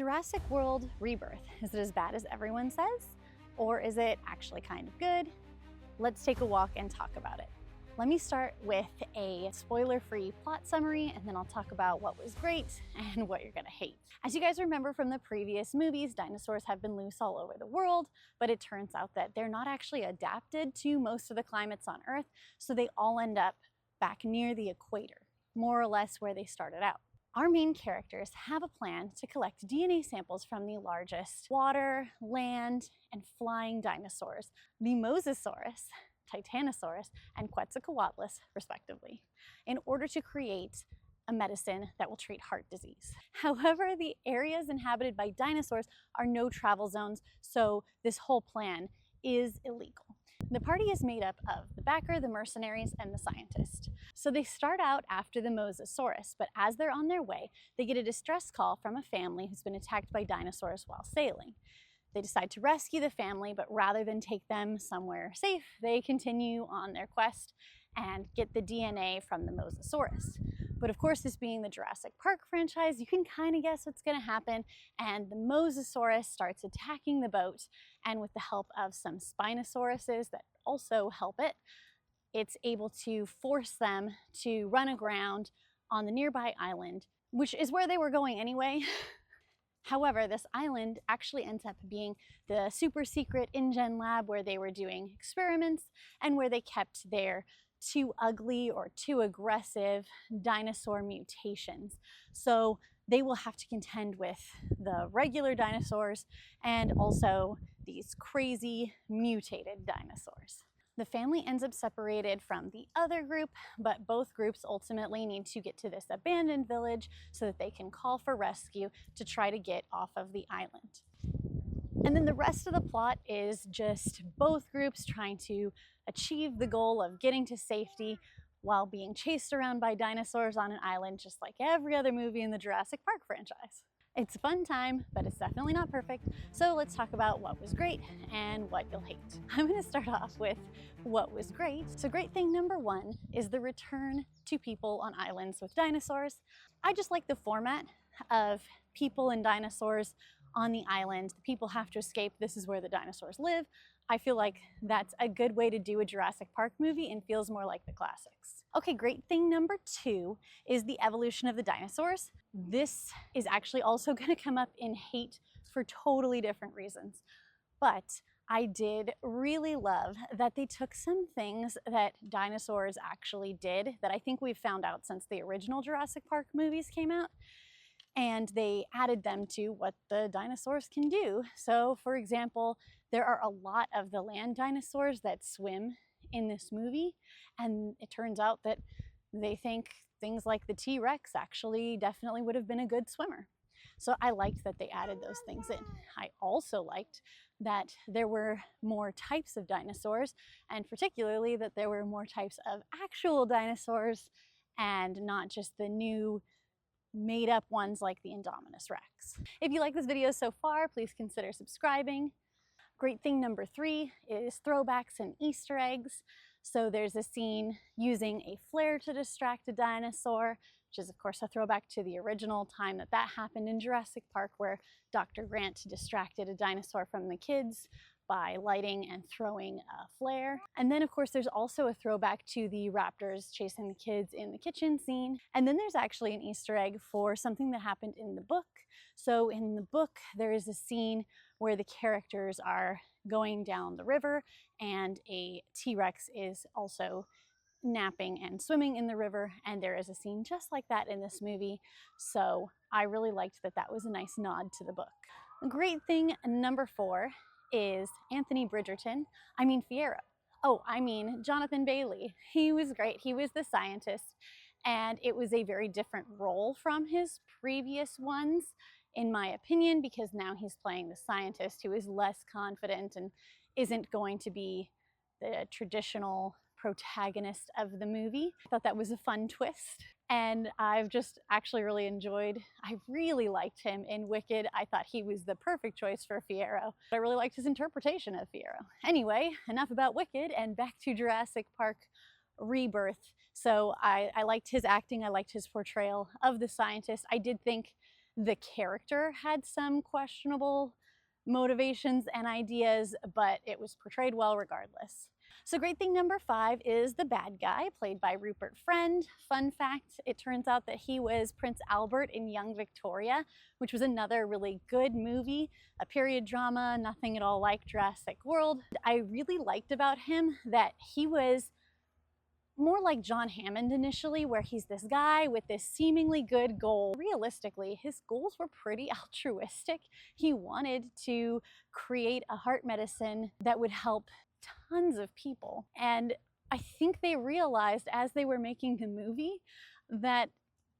Jurassic World Rebirth, is it as bad as everyone says? Or is it actually kind of good? Let's take a walk and talk about it. Let me start with a spoiler-free plot summary, and then I'll talk about what was great and what you're gonna hate. As you guys remember from the previous movies, dinosaurs have been loose all over the world, but it turns out that they're not actually adapted to most of the climates on Earth, so they all end up back near the equator, more or less where they started out. Our main characters have a plan to collect DNA samples from the largest water, land, and flying dinosaurs, the Mosasaurus, Titanosaurus, and Quetzalcoatlus, respectively, in order to create a medicine that will treat heart disease. However, the areas inhabited by dinosaurs are no travel zones, so this whole plan is illegal. The party is made up of the backer, the mercenaries, and the scientist. So they start out after the Mosasaurus, but as they're on their way, they get a distress call from a family who's been attacked by dinosaurs while sailing. They decide to rescue the family, but rather than take them somewhere safe, they continue on their quest and get the DNA from the Mosasaurus. But of course, this being the Jurassic Park franchise, you can kind of guess what's going to happen, and the Mosasaurus starts attacking the boat, and with the help of some Spinosauruses that also help it, it's able to force them to run aground on the nearby island, which is where they were going anyway. However, this island actually ends up being the super secret InGen lab where they were doing experiments and where they kept their too ugly or too aggressive dinosaur mutations. So they will have to contend with the regular dinosaurs and also these crazy mutated dinosaurs. The family ends up separated from the other group, but both groups ultimately need to get to this abandoned village so that they can call for rescue to try to get off of the island. And then the rest of the plot is just both groups trying to achieve the goal of getting to safety while being chased around by dinosaurs on an island, just like every other movie in the Jurassic Park franchise. It's a fun time, but it's definitely not perfect. So let's talk about what was great and what you'll hate. I'm gonna start off with what was great. So great thing number one is the return to people on islands with dinosaurs. I just like the format of people and dinosaurs on the island. The people have to escape. This is where the dinosaurs live. I feel like that's a good way to do a Jurassic Park movie and feels more like the classics. Okay, great thing number two is the evolution of the dinosaurs. This is actually also going to come up in hate for totally different reasons. But I did really love that they took some things that dinosaurs actually did that I think we've found out since the original Jurassic Park movies came out, and they added them to what the dinosaurs can do. So for example, there are a lot of the land dinosaurs that swim in this movie, and it turns out that they think things like the T-Rex actually definitely would have been a good swimmer. So I liked that they added those things in. I also liked that there were more types of dinosaurs, and particularly that there were more types of actual dinosaurs and not just the new made up ones like the Indominus Rex. If you like this video so far, please consider subscribing. Great thing number three is throwbacks and Easter eggs. So there's a scene using a flare to distract a dinosaur, which is of course a throwback to the original time that happened in Jurassic Park, where Dr. Grant distracted a dinosaur from the kids by lighting and throwing a flare. And then of course there's also a throwback to the raptors chasing the kids in the kitchen scene. And then there's actually an Easter egg for something that happened in the book. So in the book there is a scene where the characters are going down the river and a T-Rex is also napping and swimming in the river, and there is a scene just like that in this movie. So I really liked that that was a nice nod to the book. Great thing number four is Anthony Bridgerton, Jonathan Bailey. He was great. He was the scientist, and it was a very different role from his previous ones, in my opinion, because now he's playing the scientist who is less confident and isn't going to be the traditional protagonist of the movie. I thought that was a fun twist, and I've just actually really enjoyed, I really liked him in Wicked. I thought he was the perfect choice for Fiyero. I really liked his interpretation of Fiyero. Anyway, enough about Wicked and back to Jurassic Park Rebirth. So I liked his acting, I liked his portrayal of the scientist. I did think The character had some questionable motivations and ideas, but it was portrayed well regardless. So great thing number 5 is the bad guy, played by Rupert Friend. Fun fact, it turns out that he was Prince Albert in Young Victoria, which was another really good movie, a period drama, nothing at all like Jurassic World. I really liked about him that he was more like John Hammond initially, where he's this guy with this seemingly good goal. Realistically, his goals were pretty altruistic. He wanted to create a heart medicine that would help tons of people. And I think they realized as they were making the movie that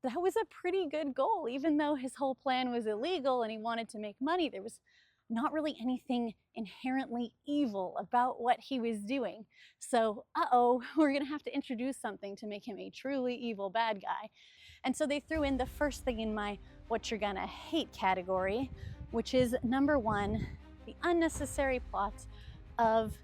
that was a pretty good goal. Even though his whole plan was illegal and he wanted to make money, there was not really anything inherently evil about what he was doing. So, we're gonna have to introduce something to make him a truly evil bad guy. And so they threw in the first thing in my what you're gonna hate category, which is number 1, the unnecessary plot of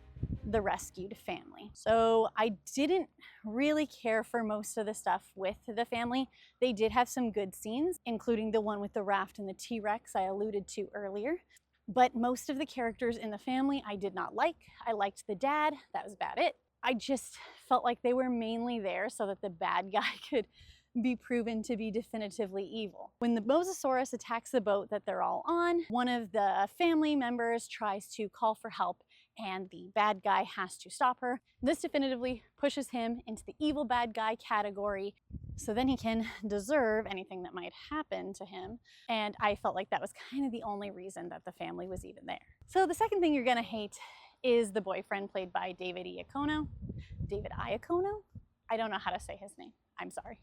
the rescued family. So I didn't really care for most of the stuff with the family. They did have some good scenes, including the one with the raft and the T-Rex I alluded to earlier. But most of the characters in the family I did not like. I liked the dad, that was about it. I just felt like they were mainly there so that the bad guy could be proven to be definitively evil. When the Mosasaurus attacks the boat that they're all on, one of the family members tries to call for help and the bad guy has to stop her. This definitively pushes him into the evil bad guy category, so then he can deserve anything that might happen to him. And I felt like that was kind of the only reason that the family was even there. So the second thing you're gonna hate is the boyfriend, played by David Iacono. David Iacono? I don't know how to say his name, I'm sorry.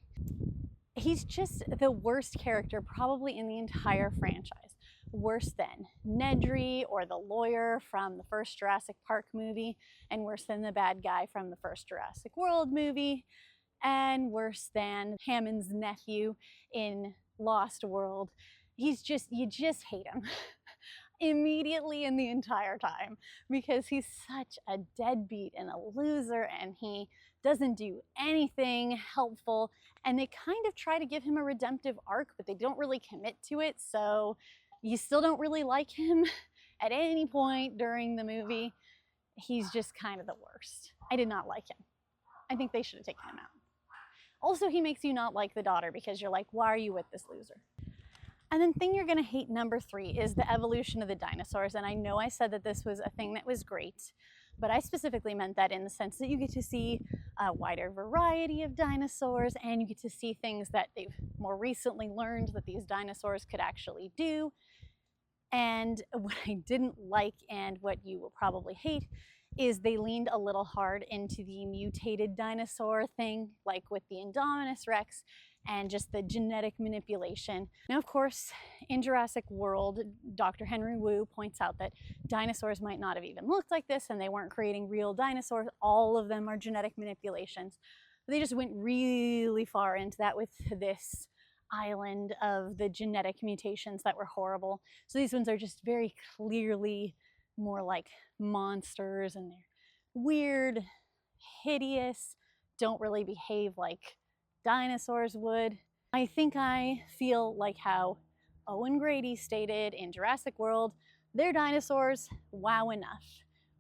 He's just the worst character probably in the entire franchise. Worse than Nedry or the lawyer from the first Jurassic Park movie, and worse than the bad guy from the first Jurassic World movie, and worse than Hammond's nephew in Lost World. You just hate him immediately and the entire time, because he's such a deadbeat and a loser, and he doesn't do anything helpful. And they kind of try to give him a redemptive arc, but they don't really commit to it, so you still don't really like him at any point during the movie. He's just kind of the worst. I did not like him. I think they should have taken him out. Also, he makes you not like the daughter because you're like, why are you with this loser? And then thing you're gonna hate number 3 is the evolution of the dinosaurs. And I know I said that this was a thing that was great, but I specifically meant that in the sense that you get to see a wider variety of dinosaurs, and you get to see things that they've more recently learned that these dinosaurs could actually do. And what I didn't like, and what you will probably hate, is they leaned a little hard into the mutated dinosaur thing, like with the Indominus Rex, and just the genetic manipulation. Now, of course, in Jurassic World, Dr. Henry Wu points out that dinosaurs might not have even looked like this, and they weren't creating real dinosaurs. All of them are genetic manipulations. They just went really far into that with this island of the genetic mutations that were horrible. So these ones are just very clearly more like monsters, and they're weird, hideous, don't really behave like dinosaurs would. I think I feel like how Owen Grady stated in Jurassic World, they're dinosaurs, wow enough.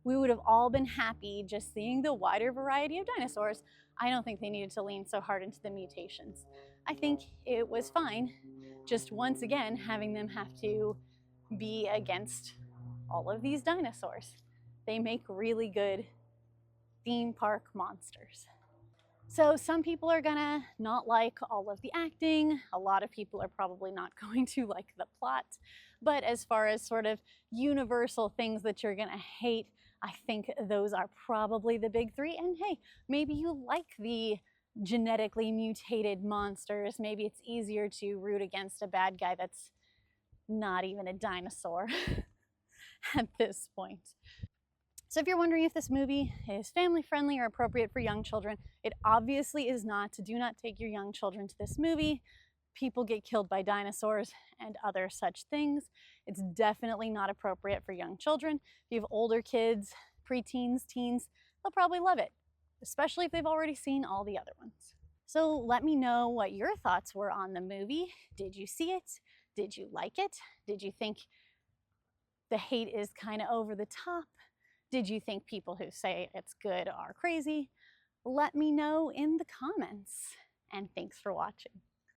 We would have all been happy just seeing the wider variety of dinosaurs. I don't think they needed to lean so hard into the mutations. I think it was fine, just once again having them have to be against all of these dinosaurs. They make really good theme park monsters. So some people are gonna not like all of the acting. A lot of people are probably not going to like the plot. But as far as sort of universal things that you're gonna hate, I think those are probably the big 3. And hey, maybe you like the genetically mutated monsters. Maybe it's easier to root against a bad guy that's not even a dinosaur at this point. So if you're wondering if this movie is family friendly or appropriate for young children, it obviously is not. Do not take your young children to this movie. People get killed by dinosaurs and other such things. It's definitely not appropriate for young children. If you have older kids, preteens, teens, they'll probably love it, especially if they've already seen all the other ones. So let me know what your thoughts were on the movie. Did you see it? Did you like it? Did you think the hate is kind of over the top? Did you think people who say it's good are crazy? Let me know in the comments. And thanks for watching.